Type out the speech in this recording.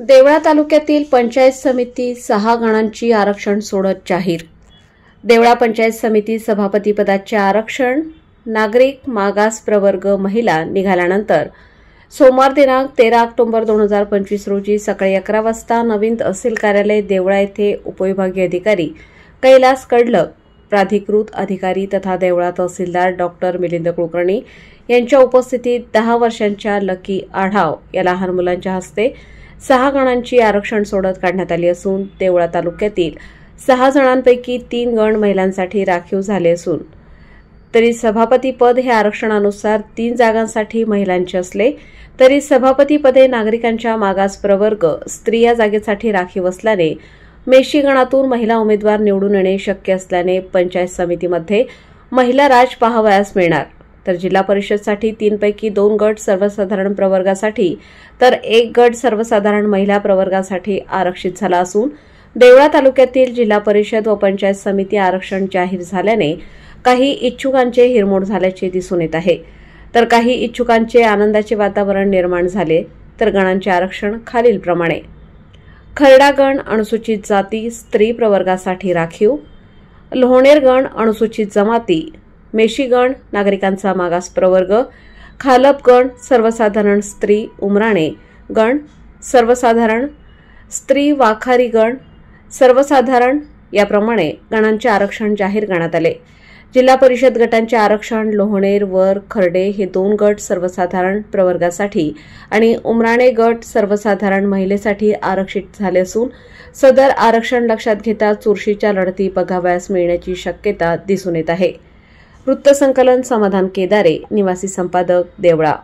देवळा तालुक्यातील पंचायत समिती 6 गणांची आरक्षण सोडत जाहीर। देवळा पंचायत समिती सभापती पदाचे आरक्षण नागरिक मागास प्रवर्ग महिला निघाल्यानंतर सोमवार दिनांक 13 ऑक्टोबर 2025 रोजी सकाळी 11 वाजता नवीन तहसील कार्यालय देवळा येथे उपविभागीय अधिकारी कैलास कडलक, प्राधिकृत अधिकारी तथा देवळा तहसीलदार डॉक्टर मिलिंद कुलकर्णी यांच्या उपस्थितीत 10 वर्षांच्या लकी आढाव या लहान मुलांच्या हस्ते 6 गणांची आरक्षण सोडत काढण्यात आली असून देवळा तालुक्यातील 6 जणांपैकी 3 गण महिलांसाठी राखीव झाले असून तरी सभापती पद हे आरक्षणानुसार 3 जागांसाठी महिलांचे असले तरी सभापती पदे नागरिकांच्या मागास प्रवर्ग स्त्री या जागेसाठी राखीव असल्याने मेशी गणातून महिला उमेदवार निवडून येणे शक्य असल्याने पंचायत समितीमध्ये महिला राज पाहावयास मिळणार। तर जिल्हा परिषदसाठी 3 पैकी 2 गट सर्वसाधारण प्रवर्गासाठी तर 1 गट सर्वसाधारण महिला प्रवर्गासाठी आरक्षित झाला असून देवळा तालुक्यातील जिल्हा परिषद व पंचायत समिती आरक्षण जाहीर झाल्याने काही इच्छुकांचे हिरमोड झाल्याचे दिसून येत आहे। तर काही इच्छुकांचे आनंदाचे वातावरण निर्माण झाले। तर गणांचे आरक्षण खालीलप्रमाणे: खरडा गण अनुसूचित जाती स्त्री प्रवर्गासाठी राखीव, लोहणेर गण अनुसूचित जमाती, मेशी गण नागरिकांचा मागास प्रवर्ग, खालप गण सर्वसाधारण स्त्री उमराणे गण सर्वसाधारण स्त्री वाखारी गण सर्वसाधारण याप्रमाणे गणांचे आरक्षण जाहीर करण्यात आले। जिल्हा परिषद गटांचे आरक्षण लोहणेर वर खर्डे हे 2 गट सर्वसाधारण प्रवर्गासाठी आणि उमराणे गट सर्वसाधारण महिलेसाठी आरक्षित झाले असून सदर आरक्षण लक्षात घेता चुरशीच्या लढती बघावयास मिळण्याची शक्यता दिसून येत आहे। वृत्तसंकलन समाधान केदारे, निवासी संपादक, देवळा।